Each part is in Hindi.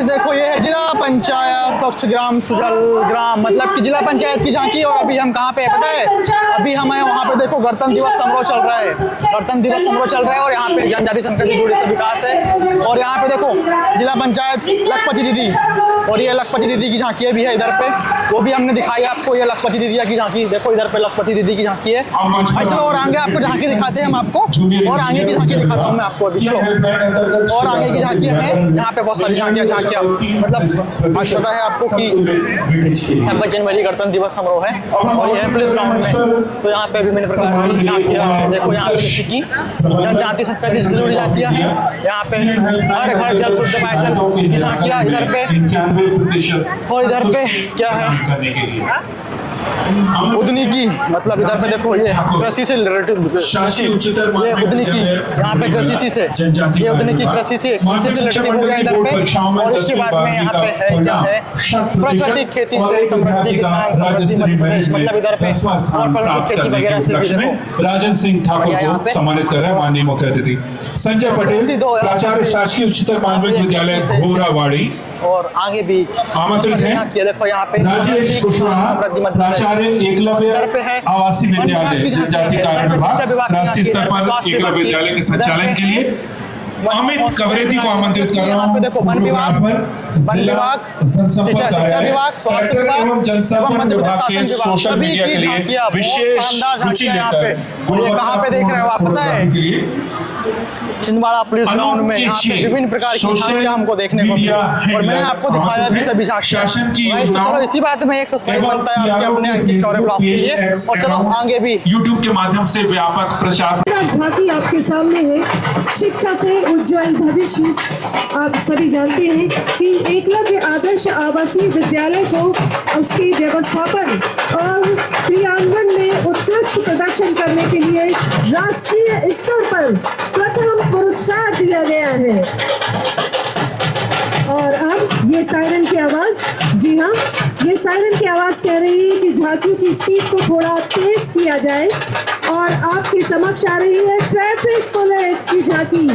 गाइस देखो ये है जिला पंचायत स्वच्छ ग्राम सुजल ग्राम, मतलब कि जिला पंचायत की झांकी। और अभी हम कहाँ पे है पता है? अभी हम हैं वहाँ पे, देखो गणतंत्र दिवस समारोह चल रहा है, गणतंत्र दिवस समारोह चल रहा है। और यहाँ पे जनजाति संस्कृति जुड़े से विकास है। और यहाँ पे देखो जिला पंचायत लखपति दीदी, और ये लखपति दीदी की झांकी भी है इधर पे, वो भी हमने दिखाई आपको। ये लखपति दीदी की झांकी देखो, इधर पे लखपति दीदी की झांकी है। भाई चलो और आगे आपको झांकी दिखाते हैं हम आपको, और आगे की झांकी दिखाता हूँ मैं आपको अभी। चलो और आगे की झांकियाँ हैं, यहाँ पे बहुत सारी झांकियाँ मतलब आज पता है आपको कि 26 जनवरी गणतंत्र दिवस समारोह है, और यह है पुलिस ग्राउंड में। तो यहाँ पे विभिन्न प्रकार की झांकियाँ हैं। देखो यहाँ पे जैसे कि जनजाति संस्कृति से जुड़ी झांकियाँ हैं। यहाँ पे हर घर जल शुद्ध पेयजल की झांकियाँ इधर पे, और इधर पे क्या है उदनी की, मतलब इधर पे देखो ये कृषि से रिलेटेड, ये उदनी की यहाँ पे कृषि से, ये उदनी की कृषि से रिलेटेड हो गया इधर पे। और इसके बाद में यहाँ पे है क्या है प्राकृतिक खेती से समृद्धि, किसान समृद्धि मध्य प्रदेश, मतलब इधर पे और प्राकृतिक खेती वगैरह से भी देखो। राजन सिंह ठाकुर को सम्मानित कर रहे हैं माननीय मुख्य अतिथि संजय पटेल, प्राचार्य शासकीय उच्चतर माध्यमिक विद्यालय घोरावाड़ी, और आगे भी आमंत्रित हैं। देखो यहाँ पे राजेश कुशवाहा, प्राचार्य एकलव्य आवासीय विद्यालय जनजाति कार्य विभाग, राष्ट्रीय स्तर पर एकलव्य विद्यालय के संचालन के लिए अमित कवरेती को आमंत्रित कर रहा हूँ। देखो वन विभाग, शिक्षा विभाग, स्वास्थ्य विभाग एवं जनसंपर्क मध्य प्रदेश विभाग के शासन विभाग, सोशल सभी मीडिया की के लिए झांकियाँ विशेष रुचि लेकर ये कहाँ पे देख रहे हो आप पता है? छिंदवाड़ा पुलिस ग्राउंड में यहाँ पे विभिन्न प्रकार की झांकियाँ हमको देखने को मिली, और मैंने आपको दिखाया भी सभी झांकियाँ। चलो इसी बात में एक सब्सक्राइब बनता है आपके अपने अंकित चौरे ब्लॉग के लिए। और चलो आगे भी यूट्यूब के माध्यम से व्यापक प्रचार। झांकी आपके सामने है, शिक्षा से उज्जवल भविष्य। आप सभी जानते हैं कि एकलव्य आदर्श आवासीय विद्यालय को उसके व्यवस्थापन और क्रियान्वयन में उत्कृष्ट प्रदर्शन करने के लिए राष्ट्रीय स्तर पर प्रथम पुरस्कार दिया गया है। और अब ये सायरन की आवाज, जी हाँ, ये सायरन की आवाज कह रही है कि झांकी की स्पीड को थोड़ा तेज किया जाए। और आपके समक्ष आ रही है ट्रैफिक पुलिस की झांकी,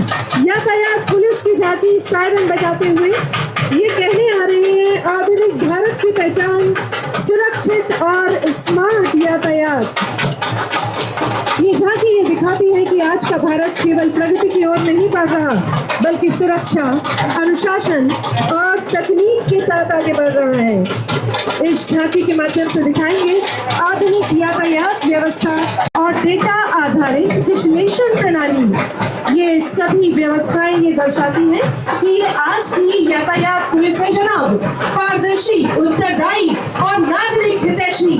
यातायात पुलिस की झांकी सायरन बजाते हुए ये कहने आ रहे हैं आधुनिक भारत की पहचान सुरक्षित और स्मार्ट यातायात। ये झांकी ये दिखाती है कि आज का भारत केवल प्रगति की ओर नहीं बढ़ रहा, बल्कि सुरक्षा, अनुशासन और तकनीक के साथ आगे बढ़ रहा है। इस झांकी के माध्यम से दिखाएंगे आधुनिक यातायात व्यवस्था और डेटा आधारित विश्लेषण प्रणाली। ये सभी व्यवस्थाएं ये दर्शाती हैं कि आज की यातायात पुलिस है जनाब पारदर्शी, उत्तरदायी और नागरिक हितैषी।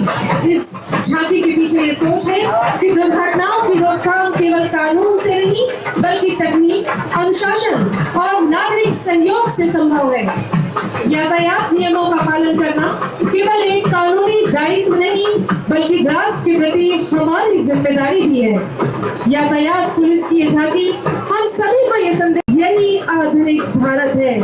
इस झांकी के पीछे ये सोच है कि दुर्घटनाओं की रोकथाम केवल कानून से नहीं, बल्कि तकनीक, अनुशासन और नागरिक सहयोग से संभव है। यातायात नियमों का पालन करना केवल एक कानूनी दायित्व नहीं, बल्कि राष्ट्र के प्रति हमारी जिम्मेदारी भी है। यातायात पुलिस की झांकी हम सभी को ये संदेश, यही आधुनिक भारत है।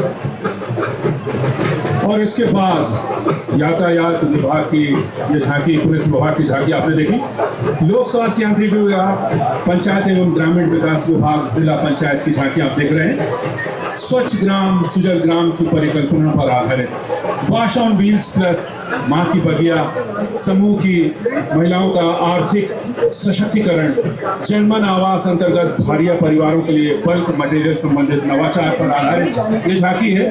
और इसके बाद यातायात विभाग की ये झांकी, पुलिस विभाग की झांकी आपने देखी। लोक स्वास्थ्य यांत्रिकी विभाग, पंचायत एवं ग्रामीण विकास विभाग, जिला पंचायत की झांकी आप देख रहे हैं। स्वच्छ ग्राम सुजल ग्राम की परिकल्पना पर आधारित वॉश ऑन व्हील्स प्लस माँ की बगिया समूह की महिलाओं का आर्थिक सशक्तिकरण, जनमन आवास अंतर्गत भारिया परिवारों के लिए बल्क मटेरियल संबंधित नवाचार पर आधारित ये झांकी है।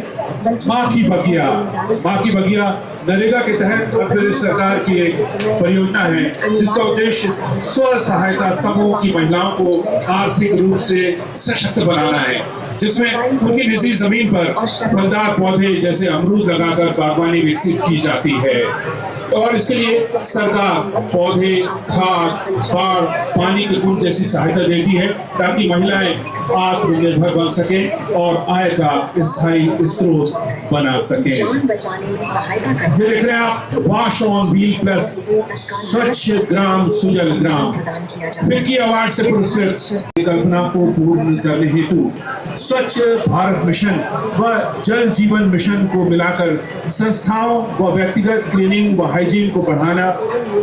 माँ की बगिया, माँ की बगिया नरेगा के तहत मध्य प्रदेश सरकार की एक परियोजना है, जिसका उद्देश्य स्व सहायता समूह की महिलाओं को आर्थिक रूप से सशक्त बनाना है, जिसमें उनकी निजी जमीन पर फलदार पौधे जैसे अमरूद लगाकर बागवानी विकसित की जाती है। और इसके लिए सरकार पौधे, खाद, बाढ़, पानी की कूद जैसी सहायता देती है, ताकि महिलाएं आत्मनिर्भर बन सके और आय का स्थायी स्रोत बना सके। ये देख रहे हैं आप वॉश ऑन व्हील प्लस स्वच्छ ग्राम सुजल ग्राम फिल्की अवार्ड से पुरस्कृत परिकल्पना को पूर्ण करने हेतु स्वच्छ भारत मिशन व जल जीवन मिशन को मिलाकर संस्थाओं व व्यक्तिगत क्लीनिंग व हाइजीन को बढ़ाना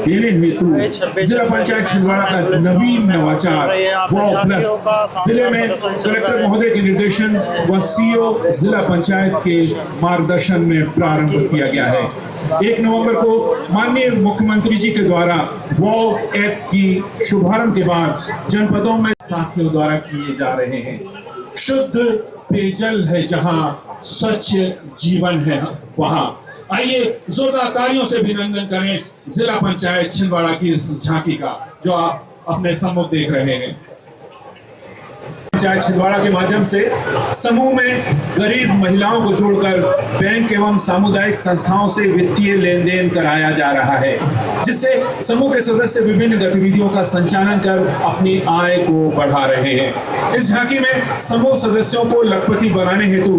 देने हेतु जिला पंचायत छिंदवाड़ा का नवीन नवाचार वाव प्लस जिले में कलेक्टर महोदय के निर्देशन व सीओ जिला पंचायत के मार्गदर्शन में प्रारंभ किया गया है। 1 नवंबर को माननीय मुख्यमंत्री जी के द्वारा वाव ऐप की शुभारंभ के बाद जनपदों में साथियों द्वारा किए जा रहे हैं। शुद्ध पेयजल है जहां, स्वच्छ जीवन है वहां। आइए जोरदार तालियों से अभिनंदन करें जिला पंचायत छिंदवाड़ा की इस झांकी का जो आप अपने सम्मुख देख रहे हैं। पंचायत छिंदवाड़ा के माध्यम से समूह में गरीब महिलाओं को जोड़कर बैंक एवं सामुदायिक संस्थाओं से वित्तीय लेन देन कराया जा रहा है, जिससे समूह के सदस्य विभिन्न गतिविधियों का संचालन कर अपनी आय को बढ़ा रहे हैं। इस झांकी में समूह सदस्यों को लखपति बनाने हेतु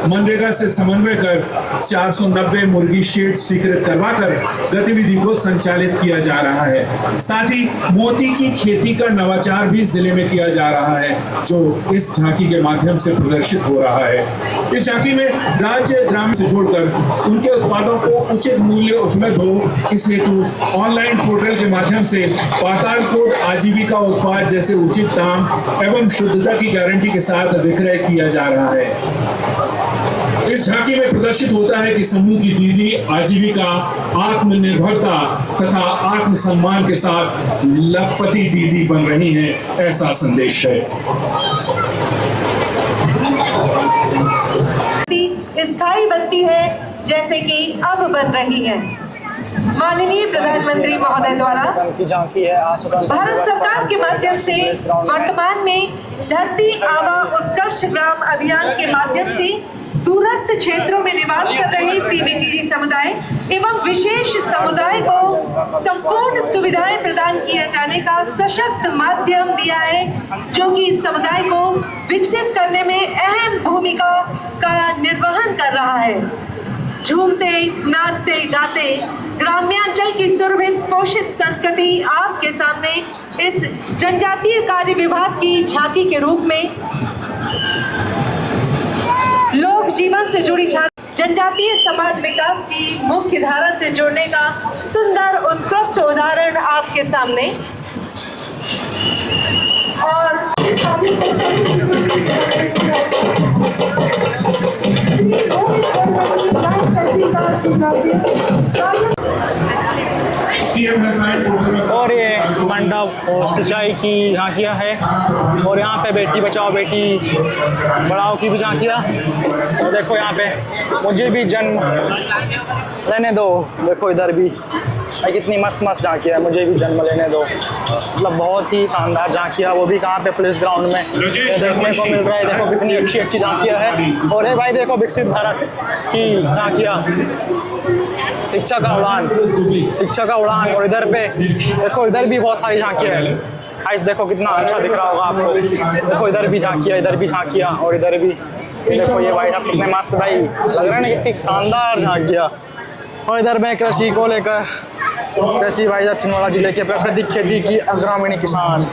मनरेगा से समन्वय कर 490 मुर्गी शेड स्वीकृत करवाकर गतिविधि को संचालित किया जा रहा है। साथ ही मोती की खेती का नवाचार भी जिले में किया जा रहा है, जो इस झांकी के माध्यम से प्रदर्शित हो रहा है। इस झांकी में राज्य ग्रामीण से जोड़कर उनके उत्पादों को उचित मूल्य उपलब्ध हो, इस हेतु ऑनलाइन पोर्टल के माध्यम से पाताल कोट आजीविका उत्पाद जैसे उचित दाम एवं शुद्धता की गारंटी के साथ विक्रय किया जा रहा है। इस झांकी में प्रदर्शित होता है कि समूह की दीदी आजीविका, आत्मनिर्भरता तथा आत्मसम्मान के साथ लखपति दीदी बन रही हैं, ऐसा संदेश है। स्थायी बनती है जैसे कि अब बन रही है। माननीय प्रधानमंत्री महोदय द्वारा की झांकी है आज भारत सरकार के माध्यम से वर्तमान में धरती आबा उत्कर्ष ग्राम अभियान के माध्यम से दूरस्थ क्षेत्रों में निवास कर रहे पीबीटीजी समुदाय एवं विशेष समुदाय को संपूर्ण सुविधाएं प्रदान किए जाने का सशक्त माध्यम दिया है, जो कि इस समुदाय को विकसित करने में अहम भूमिका का निर्वहन कर रहा है। झूमते, नाचते, गाते ग्राम्यांचल की सुरभित पोषित संस्कृति आपके सामने इस जनजातीय कार्य विभाग की झांकी के रूप में लोक जीवन से जुड़ी जनजातीय समाज विकास की मुख्य धारा से जोड़ने का सुंदर उत्कृष्ट उदाहरण आपके सामने। और और ये मंडप और सिंचाई की झांकियाँ है, और यहाँ पे बेटी बचाओ बेटी बढ़ाओ की भी झांकियाँ। और देखो यहाँ पे मुझे भी जन्म लेने दो, देखो इधर भी कितनी मस्त मस्त झांकियाँ है, मुझे भी जन्म लेने दो। मतलब बहुत ही शानदार झांकियाँ, वो भी कहाँ पे पुलिस ग्राउंड में देखने को मिल रहा है। देखो कितनी अच्छी अच्छी झांकियाँ है। और ये भाई देखो विकसित भारत की झांकियाँ, शिक्षा का उड़ान। और इधर पे देखो, इधर भी बहुत सारी झांकियाँ है। आइस देखो कितना अच्छा दिख रहा होगा आपको। देखो इधर भी झांकियाँ, और इधर भी देखो। ये भाई साहब कितने मस्त भाई लग रहे हैं ना, कितनी शानदार झांकियाँ। और इधर में कृषि को लेकर कृषि भाई साहब छिंदवाड़ा जिले के प्राकृतिक खेती की ग्रामीण किसान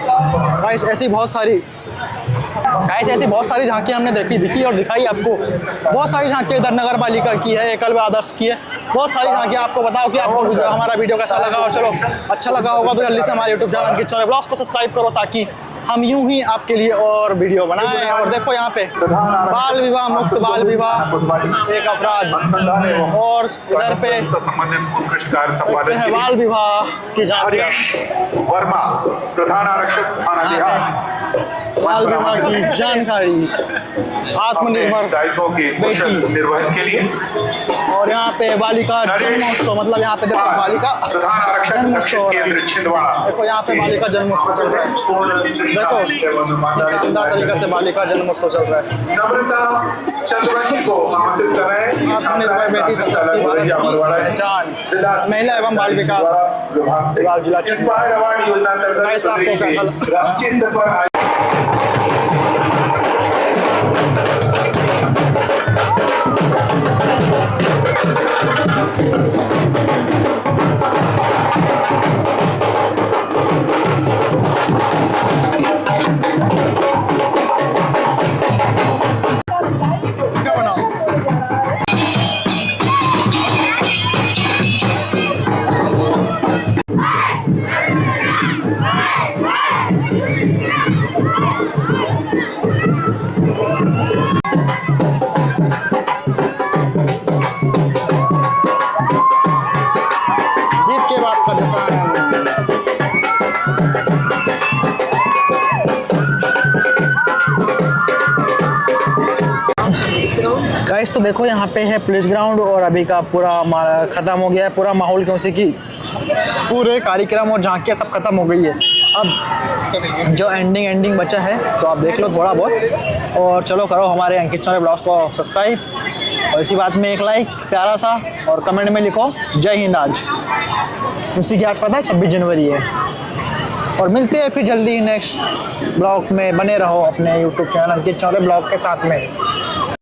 भाई ऐसी बहुत सारी झांकियाँ हमने दिखी और दिखाई आपको। बहुत सारी झांकियाँ इधर नगर पालिका की है, एकलव्य आदर्श की है, बहुत सारी झांकियाँ। आपको बताओ कि आपको हमारा वीडियो कैसा लगा, और चलो अच्छा लगा होगा तो जल्दी से हमारे यूट्यूब चैनल के चौरे ब्लॉग्स को सब्सक्राइब करो, ताकि हम यूं ही आपके लिए और वीडियो बनाएं। और देखो यहाँ पे बाल विवाह मुक्त बाल विवाह एक अपराध, और इधर पे है बाल विवाह की झांकियाँ, वर्मा प्रधान आरक्षक थाना बिहार बाल विवाह की जानकारी, आत्मनिर्भर दायित्वों के बेटी निर्वहन के लिए। और यहाँ पे बालिका जन्मोत्सव, मतलब यहाँ पे देखो बालिका प्रधान आरक्षक जन्मोत्सव, केंद्र छिंदवाड़ा। देखो यहाँ पे बालिका जन्मोत्सव चल रहा है। देखो शानदार तरीके से बालिका जन्मोत्सव चल रहा है। नम्रता चंद्रवंशी को आमंत्रित कर रहे हैं। आत्मनिर्भर बेटी सशक्ति भारत की पहचान, महिला एवं बाल विकास विभाग जिला इंस्पायर अवार्ड योजना गाइस, आपको कैसा लगा? राष्ट्रीय स्तर पर गाइस तो देखो यहाँ पे है पुलिस ग्राउंड और अभी का पूरा ख़त्म हो गया है पूरा माहौल, क्योंकि कि पूरे कार्यक्रम और झांकियाँ सब खत्म हो गई है। अब जो एंडिंग बचा है तो आप देख लो थोड़ा बहुत, और चलो करो हमारे अंकित चौरे ब्लॉग्स को सब्सक्राइब, और इसी बात में एक लाइक प्यारा सा, और कमेंट में लिखो जय हिंद। आज उसी की आज पता है 26 जनवरी है। और मिलते हैं फिर जल्दी नेक्स्ट ब्लॉग में, बने रहो अपने यूट्यूब चैनल अंकित चौरे ब्लॉग के साथ में।